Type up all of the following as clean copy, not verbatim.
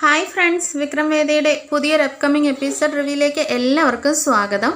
Hi friends, Vikram വേദയുടെ പുതിയൊരു upcoming episode റിവ്യൂയിലേക്ക് എല്ലാവർക്കും സ്വാഗതം.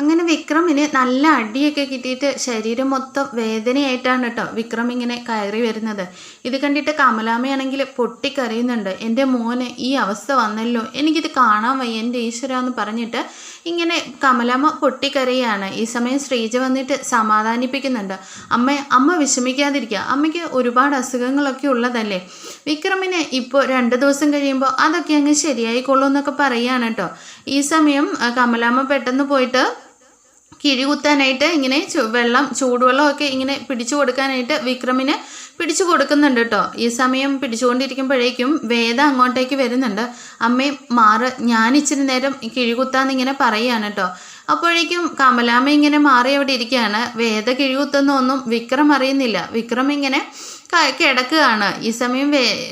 അങ്ങനെ വിക്രമിന് നല്ല അടിയൊക്കെ കിട്ടിയിട്ട് ശരീരം മൊത്തം വേദനയായിട്ടാണ് കേട്ടോ വിക്രം ഇങ്ങനെ കയറി വരുന്നത്. ഇത് കണ്ടിട്ട് കമലാമ്മയാണെങ്കിൽ പൊട്ടിക്കരയുന്നുണ്ട്. എൻ്റെ മോന് ഈ അവസ്ഥ വന്നല്ലോ, എനിക്കിത് കാണാൻ വയ്യ എൻ്റെ ഈശ്വര എന്ന് പറഞ്ഞിട്ട് ഇങ്ങനെ കമലാമ്മ പൊട്ടിക്കരയാണ്. ഈ സമയം ശ്രീജ വന്നിട്ട് സമാധാനിപ്പിക്കുന്നുണ്ട്. അമ്മ വിഷമിക്കാതിരിക്കുക, അമ്മയ്ക്ക് ഒരുപാട് അസുഖങ്ങളൊക്കെ ഉള്ളതല്ലേ, വിക്രമിന് ഇപ്പോൾ 2 ദിവസം കഴിയുമ്പോൾ അതൊക്കെ അങ്ങ് ശരിയായിക്കൊള്ളൂ എന്നൊക്കെ പറയുകയാണ് കേട്ടോ. ഈ സമയം കമലാമ്മ പെട്ടെന്ന് പോയിട്ട് കിഴി കുത്താനായിട്ട് ഇങ്ങനെ ചൂടുവെള്ളമൊക്കെ ഇങ്ങനെ പിടിച്ചു കൊടുക്കാനായിട്ട് വിക്രമിന് പിടിച്ചു കൊടുക്കുന്നുണ്ട് കേട്ടോ. ഈ സമയം പിടിച്ചുകൊണ്ടിരിക്കുമ്പോഴേക്കും വേദ അങ്ങോട്ടേക്ക് വരുന്നുണ്ട്. അമ്മയും മാറ്, ഞാൻ ഇച്ചിരി നേരം കിഴി കുത്താന്നിങ്ങനെ പറയുകയാണ് കേട്ടോ. അപ്പോഴേക്കും കമലാമ്മ ഇങ്ങനെ മാറി അവിടെ ഇരിക്കുകയാണ്. വേദ കിഴി കുത്തുന്നൊന്നും വിക്രം അറിയുന്നില്ല. വിക്രം ഇങ്ങനെ കിടക്കുകയാണ്. ഈ സമയം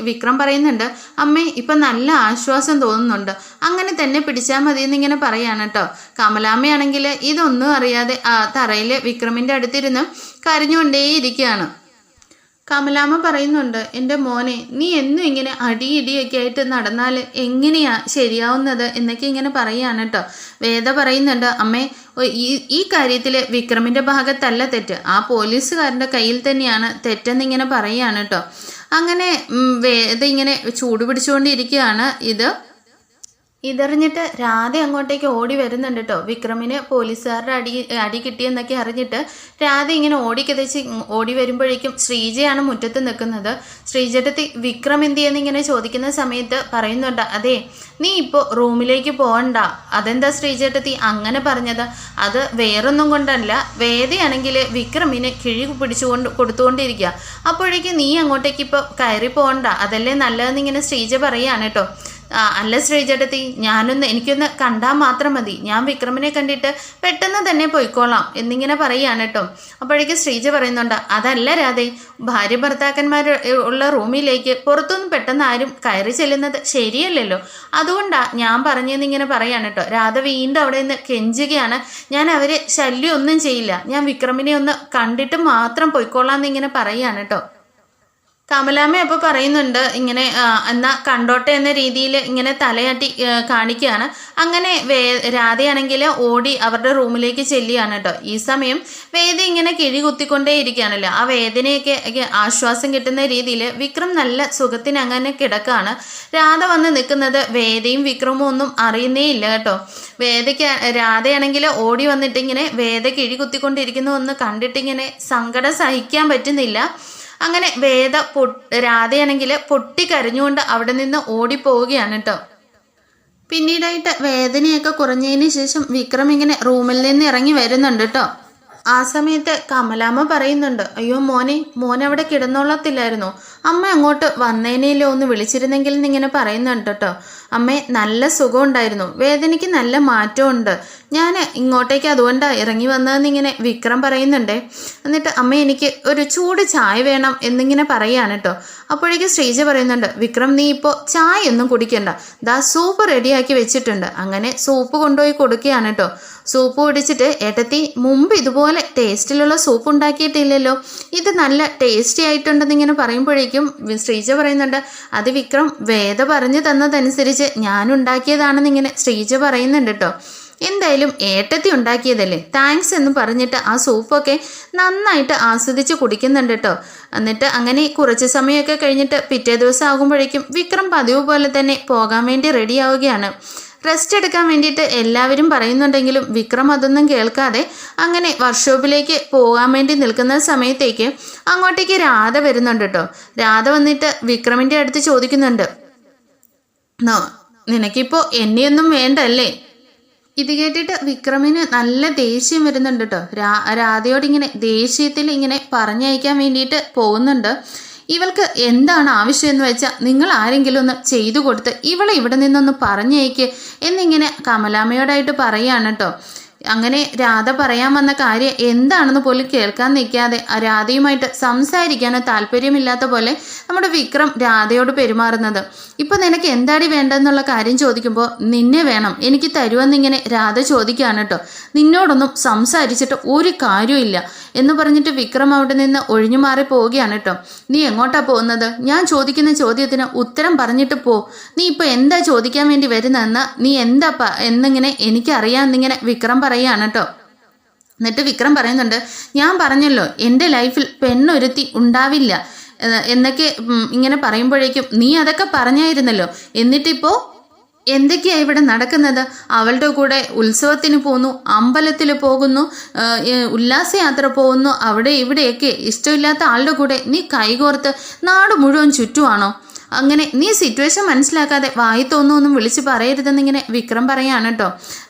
വിക്രം പറയുന്നുണ്ട്, അമ്മേ ഇപ്പം നല്ല ആശ്വാസം തോന്നുന്നുണ്ട്, അങ്ങനെ തന്നെ പിടിച്ചാൽ മതി എന്നിങ്ങനെ പറയാണ് കേട്ടോ. കമലാമ്മയാണെങ്കിൽ ഇതൊന്നും അറിയാതെ തറയിൽ വിക്രമിൻ്റെ അടുത്തിരുന്ന് കരഞ്ഞുകൊണ്ടേയിരിക്കുകയാണ്. കമലാമ്മ പറയുന്നുണ്ട്, എൻ്റെ മോനെ നീ എന്നും ഇങ്ങനെ അടിയിടിയൊക്കെ ആയിട്ട് നടന്നാൽ എങ്ങനെയാ ശരിയാവുന്നത് എന്നൊക്കെ ഇങ്ങനെ പറയുകയാണ് കേട്ടോ. വേദ പറയുന്നുണ്ട്, അമ്മേ ഈ കാര്യത്തിൽ വിക്രമിൻ്റെ ഭാഗത്തല്ല തെറ്റ്, ആ പോലീസുകാരൻ്റെ കയ്യിൽ തന്നെയാണ് തെറ്റെന്നിങ്ങനെ പറയുകയാണ് കേട്ടോ. അങ്ങനെ വേദ ഇങ്ങനെ ചൂട് പിടിച്ചുകൊണ്ടിരിക്കുകയാണ്. ഇതറിഞ്ഞിട്ട് രാധ അങ്ങോട്ടേക്ക് ഓടി വരുന്നുണ്ട് കേട്ടോ. വിക്രമിന് പോലീസുകാരുടെ അടി കിട്ടിയെന്നൊക്കെ അറിഞ്ഞിട്ട് രാധ ഇങ്ങനെ ഓടി വരുമ്പോഴേക്കും ശ്രീജയാണ് മുറ്റത്ത് നിൽക്കുന്നത്. ശ്രീജട്ടത്തി വിക്രം എന്ത് ചെയ്യുന്നിങ്ങനെ ചോദിക്കുന്ന സമയത്ത് പറയുന്നുണ്ട്, അതെ നീ ഇപ്പോൾ റൂമിലേക്ക് പോകണ്ട. അതെന്താ ശ്രീജട്ടത്തി അങ്ങനെ പറഞ്ഞത്? അത് വേറൊന്നും കൊണ്ടല്ല, വേദയാണെങ്കിൽ വിക്രമിന് കിഴി കൊടുത്തുകൊണ്ടിരിക്കുക, അപ്പോഴേക്കും നീ അങ്ങോട്ടേക്ക് ഇപ്പോൾ കയറി പോകണ്ട, അതല്ലേ നല്ലതെന്നിങ്ങനെ ശ്രീജ പറയുകയാണ് കേട്ടോ. അല്ല ശ്രീജടത്തി, എനിക്കൊന്ന് കണ്ടാൽ മാത്രം മതി, ഞാൻ വിക്രമിനെ കണ്ടിട്ട് പെട്ടെന്ന് തന്നെ പോയിക്കോളാം എന്നിങ്ങനെ പറയുകയാണ് കേട്ടോ. അപ്പോഴേക്കും ശ്രീജ പറയുന്നുണ്ട്, അതല്ല രാധേ, ഭാര്യ ഭർത്താക്കന്മാർ ഉള്ള റൂമിലേക്ക് പുറത്തുനിന്ന് പെട്ടെന്ന് ആരും കയറി ചെല്ലുന്നത് ശരിയല്ലല്ലോ, അതുകൊണ്ടാണ് ഞാൻ പറഞ്ഞതെന്നിങ്ങനെ പറയാണ് കേട്ടോ. രാധ വീണ്ടും അവിടെ നിന്ന് കെഞ്ചുകയാണ്, ഞാൻ അവരെ ശല്യം ഒന്നും ചെയ്യില്ല, ഞാൻ വിക്രമിനെ ഒന്ന് കണ്ടിട്ട് മാത്രം പോയിക്കോളാം എന്നിങ്ങനെ പറയുകയാണ് കേട്ടോ. കമലാമ്മ അപ്പോൾ പറയുന്നുണ്ട്, ഇങ്ങനെ എന്നാൽ കണ്ടോട്ടെ എന്ന രീതിയിൽ ഇങ്ങനെ തലയാട്ടി കാണിക്കുകയാണ്. അങ്ങനെ രാധയാണെങ്കിൽ ഓടി അവരുടെ റൂമിലേക്ക് ചെല്ലുകയാണ് കേട്ടോ. ഈ സമയം വേദ ഇങ്ങനെ കിഴി കുത്തിക്കൊണ്ടേ ഇരിക്കുകയാണല്ലോ. ആ വേദനയൊക്കെ ആശ്വാസം കിട്ടുന്ന രീതിയിൽ വിക്രം നല്ല സുഖത്തിന് അങ്ങനെ കിടക്കുകയാണ്. രാധ വന്ന് നിൽക്കുന്നത് വേദയും വിക്രമും ഒന്നും അറിയുന്നേ ഇല്ല കേട്ടോ. രാധയാണെങ്കിൽ ഓടി വന്നിട്ട് ഇങ്ങനെ വേദ കിഴി കുത്തിക്കൊണ്ടിരിക്കുന്നു എന്ന് കണ്ടിട്ടിങ്ങനെ സങ്കടം സഹിക്കാൻ പറ്റുന്നില്ല. അങ്ങനെ രാധയാണെങ്കിൽ പൊട്ടിക്കരഞ്ഞുകൊണ്ട് അവിടെ നിന്ന് ഓടിപ്പോവുകയാണ് കേട്ടോ. പിന്നീടായിട്ട് വേദനയൊക്കെ കുറഞ്ഞതിന് ശേഷം വിക്രം ഇങ്ങനെ റൂമിൽ നിന്ന് ഇറങ്ങി വരുന്നുണ്ട് കേട്ടോ. ആ സമയത്ത് കമലാമ്മ പറയുന്നുണ്ട്, അയ്യോ മോനെ അവിടെ കിടന്നോളത്തില്ലായിരുന്നു, അമ്മ അങ്ങോട്ട് വന്നേനേലോ ഒന്ന് വിളിച്ചിരുന്നെങ്കിൽ എന്നിങ്ങനെ പറയുന്നുണ്ട് കേട്ടോ. അമ്മേ നല്ല സുഖമുണ്ടായിരുന്നു, വേദനയ്ക്ക് നല്ല മാറ്റമുണ്ട്, ഞാൻ ഇങ്ങോട്ടേക്ക് അതുകൊണ്ടാണ് ഇറങ്ങി വന്നതെന്നിങ്ങനെ വിക്രം പറയുന്നുണ്ട്. എന്നിട്ട് അമ്മ എനിക്ക് ഒരു ചൂട് ചായ വേണം എന്നിങ്ങനെ പറയാണ് കേട്ടോ. അപ്പോഴേക്കും ശ്രീജ പറയുന്നുണ്ട്, വിക്രം നീ ഇപ്പോൾ ചായ ഒന്നും കുടിക്കണ്ട, സൂപ്പ് റെഡിയാക്കി വെച്ചിട്ടുണ്ട്. അങ്ങനെ സൂപ്പ് കൊണ്ടുപോയി കൊടുക്കുകയാണ് കേട്ടോ. സൂപ്പ് കുടിച്ചിട്ട്, ഏട്ടത്തി മുമ്പ് ഇതുപോലെ ടേസ്റ്റിലുള്ള സൂപ്പ് ഉണ്ടാക്കിയിട്ടില്ലല്ലോ, ഇത് നല്ല ടേസ്റ്റി ആയിട്ടുണ്ടെന്നിങ്ങനെ പറയുമ്പോഴേക്കും ശ്രീജ പറയുന്നുണ്ട്, അത് വിക്രം വേദ പറഞ്ഞു തന്നതനുസരിച്ച് ഞാൻ ഉണ്ടാക്കിയതാണെന്നിങ്ങനെ ശ്രീജ പറയുന്നുണ്ട് കേട്ടോ. എന്തായാലും ഏട്ടത്തി ഉണ്ടാക്കിയതല്ലേ, താങ്ക്സ് എന്ന് പറഞ്ഞിട്ട് ആ സൂപ്പൊക്കെ നന്നായിട്ട് ആസ്വദിച്ച് കുടിക്കുന്നുണ്ട് കേട്ടോ. എന്നിട്ട് അങ്ങനെ കുറച്ച് സമയമൊക്കെ കഴിഞ്ഞിട്ട് പിറ്റേ ദിവസം ആകുമ്പോഴേക്കും വിക്രം പതിവ് പോലെ തന്നെ പോകാൻ വേണ്ടി റെഡിയാവുകയാണ്. റെസ്റ്റ് എടുക്കാൻ വേണ്ടിയിട്ട് എല്ലാവരും പറയുന്നുണ്ടെങ്കിലും വിക്രം അതൊന്നും കേൾക്കാതെ അങ്ങനെ വർക്ക്ഷോപ്പിലേക്ക് പോകാൻ വേണ്ടി നിൽക്കുന്ന സമയത്തേക്ക് അങ്ങോട്ടേക്ക് രാധ വരുന്നുണ്ട് കേട്ടോ. രാധ വന്നിട്ട് വിക്രമിൻ്റെ അടുത്ത് ചോദിക്കുന്നുണ്ട്, നിനക്കിപ്പോൾ എന്നെയൊന്നും വേണ്ടല്ലേ? ഇത് കേട്ടിട്ട് വിക്രമിന് നല്ല ദേഷ്യം വരുന്നുണ്ട് കേട്ടോ. രാധയോടിങ്ങനെ ദേഷ്യത്തിൽ ഇങ്ങനെ പറഞ്ഞയക്കാൻ വേണ്ടിയിട്ട് പോകുന്നുണ്ട്. ഇവൾക്ക് എന്താണ് ആവശ്യമെന്ന് വെച്ചാൽ നിങ്ങൾ ആരെങ്കിലും ഒന്ന് ചെയ്തു കൊടുത്ത് ഇവളെ ഇവിടെ നിന്നൊന്ന് പറഞ്ഞയക്ക് എന്നിങ്ങനെ കമലാമ്മയോടായിട്ട് പറയുകയാണ് കേട്ടോ. അങ്ങനെ രാധ പറയാൻ വന്ന കാര്യം എന്താണെന്ന് പോലും കേൾക്കാൻ നിൽക്കാതെ രാധയുമായിട്ട് സംസാരിക്കാനോ താല്പര്യമില്ലാത്ത പോലെ നമ്മുടെ വിക്രം രാധയോട് പെരുമാറുന്നത്. ഇപ്പം നിനക്ക് എന്താടി വേണ്ടെന്നുള്ള കാര്യം ചോദിക്കുമ്പോൾ നിന്നെ വേണം എനിക്ക് തരുമെന്നിങ്ങനെ രാധ ചോദിക്കുകയാണ് കേട്ടോ. നിന്നോടൊന്നും സംസാരിച്ചിട്ട് ഒരു കാര്യമില്ല എന്ന് പറഞ്ഞിട്ട് വിക്രം അവിടെ നിന്ന് ഒഴിഞ്ഞു മാറി പോവുകയാണ് കേട്ടോ. നീ എങ്ങോട്ടാ പോകുന്നത്? ഞാൻ ചോദിക്കുന്ന ചോദ്യത്തിന് ഉത്തരം പറഞ്ഞിട്ട് പോ. നീ ഇപ്പോൾ എന്താ ചോദിക്കാൻ വേണ്ടി വരുന്നതെന്ന് നീ എന്താ എന്നിങ്ങനെ എനിക്കറിയാമെന്നിങ്ങനെ വിക്രം പറയുകയാണ് കേട്ടോ. എന്നിട്ട് വിക്രം പറയുന്നുണ്ട്, ഞാൻ പറഞ്ഞല്ലോ എൻ്റെ ലൈഫിൽ പെണ്ണൊരുത്തി ഉണ്ടാവില്ല എന്നൊക്കെ ഇങ്ങനെ പറയുമ്പോഴേക്കും നീ അതൊക്കെ പറഞ്ഞായിരുന്നല്ലോ. എന്നിട്ടിപ്പോൾ എന്തൊക്കെയാണ് ഇവിടെ നടക്കുന്നത്? അവളുടെ കൂടെ ഉത്സവത്തിന് പോകുന്നു, അമ്പലത്തിൽ പോകുന്നു, ഉല്ലാസയാത്ര പോകുന്നു, അവിടെ ഇവിടെയൊക്കെ ഇഷ്ടമില്ലാത്ത ആളുടെ കൂടെ നീ കൈകോർത്ത് നാട് മുഴുവൻ ചുറ്റുവാണോ? അങ്ങനെ നീ സിറ്റുവേഷൻ മനസ്സിലാക്കാതെ വായി തോന്നുമൊന്നും വിളിച്ച് പറയരുതെന്നിങ്ങനെ വിക്രം പറയാണ് കേട്ടോ.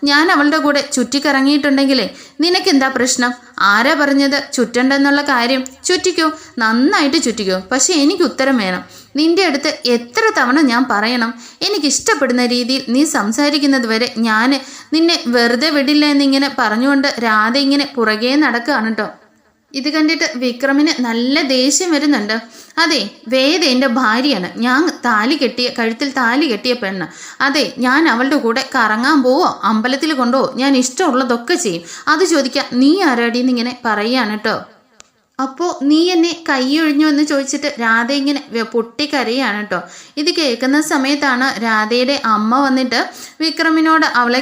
ഞാൻ അവളുടെ കൂടെ ചുറ്റിക്കറങ്ങിയിട്ടുണ്ടെങ്കിലേ നിനക്കെന്താ പ്രശ്നം? ആരാ പറഞ്ഞത് ചുറ്റണ്ടെന്നുള്ള കാര്യം? ചുറ്റിക്കോ, നന്നായിട്ട് ചുറ്റിക്കോ, പക്ഷെ എനിക്ക് ഉത്തരം വേണം. നിന്റെ അടുത്ത് എത്ര തവണ ഞാൻ പറയണം? എനിക്കിഷ്ടപ്പെടുന്ന രീതിയിൽ നീ സംസാരിക്കുന്നത് വരെ ഞാൻ നിന്നെ വെറുതെ വിടില്ല എന്നിങ്ങനെ പറഞ്ഞുകൊണ്ട് രാധ ഇങ്ങനെ പുറകെ നടക്കുകയാണ് കേട്ടോ. ഇത് കണ്ടിട്ട് വിക്രമിന് നല്ല ദേഷ്യം വരുന്നുണ്ട്. അതെ, വേദ എൻ്റെ ഭാര്യയാണ്. ഞാൻ കഴുത്തിൽ താലി കെട്ടിയ പെണ്ണ്. അതെ, ഞാൻ അവളുടെ കൂടെ കറങ്ങാൻ പോവോ, അമ്പലത്തിൽ കൊണ്ടുപോവോ, ഞാൻ ഇഷ്ടമുള്ളതൊക്കെ ചെയ്യും. അത് ചോദിക്കാൻ നീ ആരാടിന്ന് ഇങ്ങനെ പറയുകയാണ് കേട്ടോ. അപ്പോൾ നീ എന്നെ കൈയൊഴിഞ്ഞു എന്ന് ചോദിച്ചിട്ട് രാധ ഇങ്ങനെ പൊട്ടിക്കരയാണ് കേട്ടോ. ഇത് കേൾക്കുന്ന സമയത്താണ് രാധയുടെ അമ്മ വന്നിട്ട് വിക്രമിനോട് അവളെ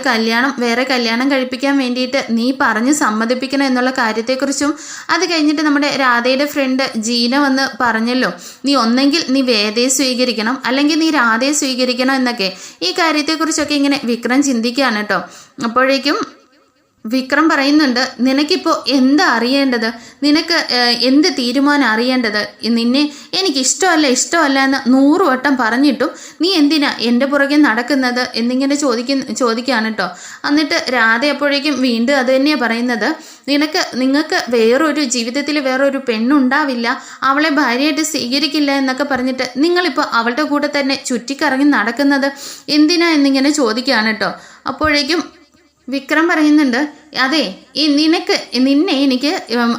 വേറെ കല്യാണം കഴിപ്പിക്കാൻ വേണ്ടിയിട്ട് നീ പറഞ്ഞ് സമ്മതിപ്പിക്കണം എന്നുള്ള കാര്യത്തെക്കുറിച്ചും, അത് കഴിഞ്ഞിട്ട് നമ്മുടെ രാധയുടെ ഫ്രണ്ട് ജീന വന്ന് പറഞ്ഞല്ലോ, നീ ഒന്നെങ്കിൽ നീ വേദയെ സ്വീകരിക്കണം അല്ലെങ്കിൽ നീ രാധയെ സ്വീകരിക്കണം എന്നൊക്കെ, ഈ കാര്യത്തെക്കുറിച്ചൊക്കെ ഇങ്ങനെ വിക്രം ചിന്തിക്കുകയാണ് കേട്ടോ. അപ്പോഴേക്കും വിക്രം പറയുന്നുണ്ട്, നിനക്കിപ്പോൾ എന്താ അറിയേണ്ടത്? നിനക്ക് എന്ത് തീരുമാനം അറിയേണ്ടത്? നിന്നെ എനിക്കിഷ്ടമല്ല എന്ന് 100 വട്ടം പറഞ്ഞിട്ടും നീ എന്തിനാ എൻ്റെ പുറകെ നടക്കുന്നത് എന്നിങ്ങനെ ചോദിക്കുകയാണ് കേട്ടോ. എന്നിട്ട് രാധ അപ്പോഴേക്കും വീണ്ടും അത് തന്നെയാണ് പറയുന്നത്, നിങ്ങൾക്ക് ജീവിതത്തിൽ വേറൊരു പെണ്ണുണ്ടാവില്ല, അവളെ ഭാര്യയായിട്ട് സ്വീകരിക്കില്ല എന്നൊക്കെ പറഞ്ഞിട്ട് നിങ്ങളിപ്പോൾ അവളുടെ കൂടെ തന്നെ ചുറ്റിക്കറങ്ങി നടക്കുന്നത് എന്തിനാ എന്നിങ്ങനെ ചോദിക്കുകയാണ് കേട്ടോ. അപ്പോഴേക്കും വിക്രം പറയുന്നുണ്ട്, അതെ, നിന്നെ എനിക്ക്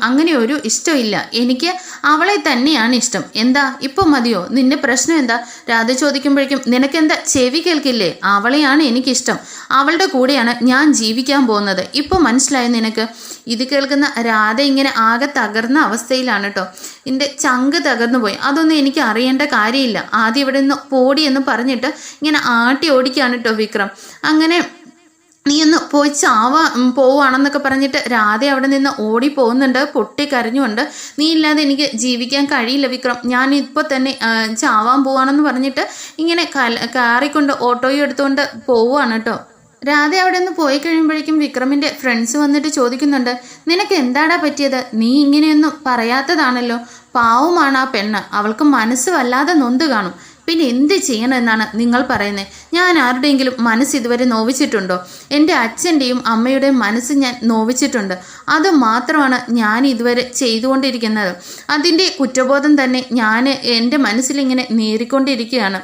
അങ്ങനെ ഒരു ഇഷ്ടമില്ല, എനിക്ക് അവളെ തന്നെയാണ് ഇഷ്ടം. എന്താ ഇപ്പം മതിയോ? നിന്റെ പ്രശ്നം എന്താ? രാധ ചോദിക്കുമ്പോഴേക്കും നിനക്കെന്താ ചെവി കേൾക്കില്ലേ? അവളെയാണ് എനിക്കിഷ്ടം, അവളുടെ കൂടെയാണ് ഞാൻ ജീവിക്കാൻ പോകുന്നത്. ഇപ്പം മനസ്സിലായോ നിനക്ക്? ഇത് കേൾക്കുന്ന രാധ ഇങ്ങനെ ആകെ തകർന്ന അവസ്ഥയിലാണ് കേട്ടോ. എൻ്റെ ചങ്ക് തകർന്നു പോയി. അതൊന്നും എനിക്ക് അറിയേണ്ട കാര്യമില്ല, ആദ്യം ഇവിടെ നിന്ന് പോടി എന്ന് പറഞ്ഞിട്ട് ഇങ്ങനെ ആട്ടി ഓടിക്കുകയാണ് കേട്ടോ വിക്രം. അങ്ങനെ നീ ഒന്ന് പോയി പോവുകയാണെന്നൊക്കെ പറഞ്ഞിട്ട് രാധ അവിടെ നിന്ന് ഓടി പോകുന്നുണ്ട്, പൊട്ടിക്കരഞ്ഞുകൊണ്ട്. നീ ഇല്ലാതെ എനിക്ക് ജീവിക്കാൻ കഴിയില്ല വിക്രം, ഞാൻ ഇപ്പോൾ തന്നെ ചാവാൻ പോവാണെന്ന് പറഞ്ഞിട്ട് ഇങ്ങനെ കാറിക്കൊണ്ട് ഓട്ടോയും എടുത്തുകൊണ്ട് പോവുകയാണ് കേട്ടോ. രാധ അവിടെ നിന്ന് പോയി കഴിയുമ്പോഴേക്കും വിക്രമിൻ്റെ ഫ്രണ്ട്സ് വന്നിട്ട് ചോദിക്കുന്നുണ്ട്, നിനക്ക് എന്താടാ പറ്റിയത്? നീ ഇങ്ങനെയൊന്നും പറയാത്തതാണല്ലോ. പാവമാണ് ആ പെണ്ണ്, അവൾക്ക് മനസ്സ് വല്ലാതെ നൊന്ത് കാണും. പിന്നെ എന്ത് ചെയ്യണമെന്നാണ് നിങ്ങൾ പറയുന്നത്? ഞാൻ ആരുടെയെങ്കിലും മനസ്സ് ഇതുവരെ നോവിച്ചിട്ടുണ്ടോ? എൻ്റെ അച്ഛൻ്റെയും അമ്മയുടെയും മനസ്സ് ഞാൻ നോവിച്ചിട്ടുണ്ട്. അത് മാത്രമാണ് ഞാൻ ഇതുവരെ ചെയ്തുകൊണ്ടിരിക്കുന്നത്. അതിൻ്റെ കുറ്റബോധം തന്നെ ഞാൻ എൻ്റെ മനസ്സിലിങ്ങനെ നേരിക്കൊണ്ടിരിക്കുകയാണ്.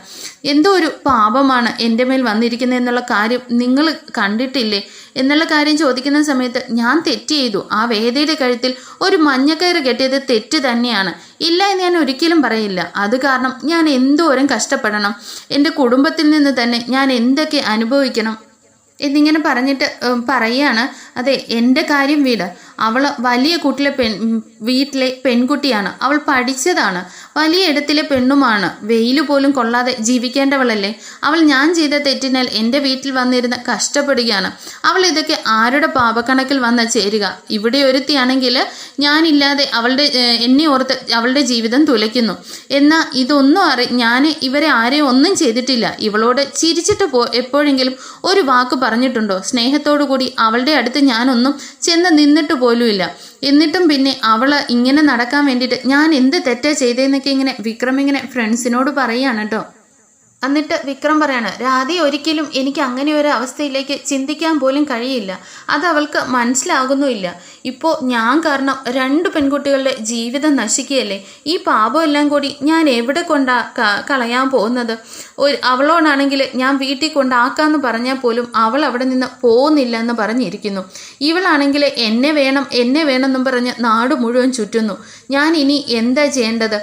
എന്തോ ഒരു പാപമാണ് എൻ്റെ മേൽ വന്നിരിക്കുന്നത് എന്നുള്ള കാര്യം നിങ്ങൾ കണ്ടിട്ടില്ലേ എന്നുള്ള കാര്യം ചോദിക്കുന്ന സമയത്ത് ഞാൻ തെറ്റ് ചെയ്തു. ആ വേദയുടെ കഴുത്തിൽ ഒരു മഞ്ഞക്കയറ് കെട്ടിയത് തെറ്റ് തന്നെയാണ്, ഇല്ല എന്ന് ഞാൻ ഒരിക്കലും പറയില്ല. അത് കാരണം ഞാൻ എന്തോരം കഷ്ടപ്പെടണം, എൻ്റെ കുടുംബത്തിൽ നിന്ന് തന്നെ ഞാൻ എന്തൊക്കെ അനുഭവിക്കണം എന്നിങ്ങനെ പറഞ്ഞിട്ട് പറയുകയാണ്. അതെ, എൻ്റെ കാര്യം വീട്, അവൾ വലിയ വീട്ടിലെ പെൺകുട്ടിയാണ്, അവൾ പഠിച്ചതാണ്, വലിയ ഇടത്തിലെ പെണ്ണുമാണ്, വെയിൽ പോലും കൊള്ളാതെ ജീവിക്കേണ്ടവളല്ലേ അവൾ. ഞാൻ ചെയ്ത തെറ്റിനാൽ എൻ്റെ വീട്ടിൽ വന്നിരുന്ന് കഷ്ടപ്പെടുകയാണ് അവൾ. ഇതൊക്കെ ആരുടെ പാപക്കണക്കിൽ വന്ന് ചേരുക? ഇവിടെ ഒരുത്തിയാണെങ്കിൽ ഞാനില്ലാതെ എന്നെ ഓർത്ത് അവളുടെ ജീവിതം തുലയ്ക്കുന്നു. എന്നാൽ ഇതൊന്നും ഞാൻ ഇവരെ ആരെയും ഒന്നും ചെയ്തിട്ടില്ല. ഇവളോട് ചിരിച്ചിട്ട് എപ്പോഴെങ്കിലും ഒരു വാക്ക് പറഞ്ഞിട്ടുണ്ടോ? സ്നേഹത്തോടു കൂടി അവളുടെ അടുത്ത് ഞാനൊന്നും ചെന്ന് നിന്നിട്ട് പോലുമില്ല. എന്നിട്ടും പിന്നെ അവൾ ഇങ്ങനെ നടക്കാൻ വേണ്ടിയിട്ട് ഞാൻ എന്ത് തെറ്റാ ചെയ്തതെന്നൊക്കെ ഇങ്ങനെ വിക്രം ഇങ്ങനെ ഫ്രണ്ട്സിനോട് പറയുകയാണ് കേട്ടോ. എന്നിട്ട് വിക്രം പറയാണ്, രാധയെ ഒരിക്കലും എനിക്ക് അങ്ങനെ ഒരു അവസ്ഥയിലേക്ക് ചിന്തിക്കാൻ പോലും കഴിയില്ല. അത് അവൾക്ക് മനസ്സിലാകുന്നുമില്ല. ഇപ്പോൾ ഞാൻ കാരണം 2 പെൺകുട്ടികളുടെ ജീവിതം നശിക്കുകയല്ലേ. ഈ പാപമെല്ലാം കൂടി ഞാൻ എവിടെ കൊണ്ടാ കളയാൻ പോകുന്നത്? അവളോടാണെങ്കിൽ ഞാൻ വീട്ടിൽ കൊണ്ടാക്കാമെന്ന് പറഞ്ഞാൽ പോലും അവൾ അവിടെ നിന്ന് പോകുന്നില്ല എന്ന് പറഞ്ഞിരിക്കുന്നു. ഇവളാണെങ്കിൽ എന്നെ വേണം എന്നും പറഞ്ഞ് നാട് മുഴുവൻ ചുറ്റുന്നു. ഞാൻ ഇനി എന്താ ചെയ്യേണ്ടത്?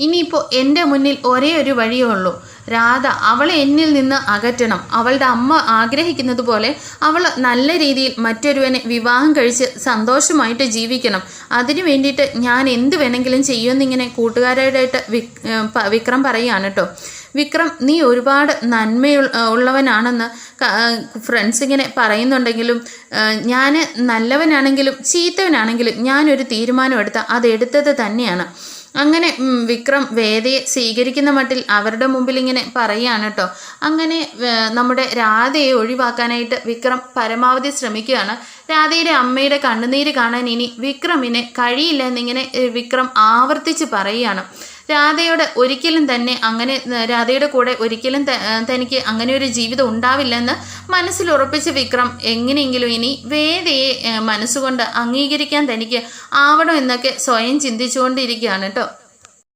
ഇനിയിപ്പോൾ എൻ്റെ മുന്നിൽ ഒരേ ഒരു വഴിയേ ഉള്ളൂ. രാധ അവളെ എന്നിൽ നിന്ന് അകറ്റണം. അവളുടെ അമ്മ ആഗ്രഹിക്കുന്നത് പോലെ അവൾ നല്ല രീതിയിൽ മറ്റൊരുവനെ വിവാഹം കഴിച്ച് സന്തോഷമായിട്ട് ജീവിക്കണം. അതിനു വേണ്ടിയിട്ട് ഞാൻ എന്ത് വേണമെങ്കിലും ചെയ്യുമെന്നിങ്ങനെ കൂട്ടുകാരായിട്ട് വിക്രം പറയുകയാണ് കേട്ടോ. വിക്രം, നീ ഒരുപാട് ഉള്ളവനാണെന്ന് ഫ്രണ്ട്സ് ഇങ്ങനെ പറയുന്നുണ്ടെങ്കിലും ഞാൻ നല്ലവനാണെങ്കിലും ചീത്തവനാണെങ്കിലും ഞാനൊരു തീരുമാനം അതെടുത്തത് തന്നെയാണ്. അങ്ങനെ വിക്രം വേദയെ സ്വീകരിക്കുന്ന മട്ടിൽ അവരുടെ മുമ്പിൽ ഇങ്ങനെ പറയുകയാണ് കേട്ടോ. അങ്ങനെ നമ്മുടെ രാധയെ ഒഴിവാക്കാനായിട്ട് വിക്രം പരമാവധി ശ്രമിക്കുകയാണ്. രാധയുടെ അമ്മയുടെ കണ്ണുനീര് കാണാൻ ഇനി വിക്രമിന് കഴിയില്ല എന്നിങ്ങനെ വിക്രം ആവർത്തിച്ച് പറയുകയാണ്. രാധയുടെ കൂടെ ഒരിക്കലും തനിക്ക് അങ്ങനെ ഒരു ജീവിതം ഉണ്ടാവില്ലെന്ന് മനസ്സിൽ ഉറപ്പിച്ച വിക്രം എങ്ങനെയെങ്കിലും ഇനി വേദയെ മനസ്സുകൊണ്ട് അംഗീകരിക്കാൻ തനിക്ക് ആവണം എന്നൊക്കെ സ്വയം ചിന്തിച്ചുകൊണ്ടിരിക്കുകയാണ് കേട്ടോ.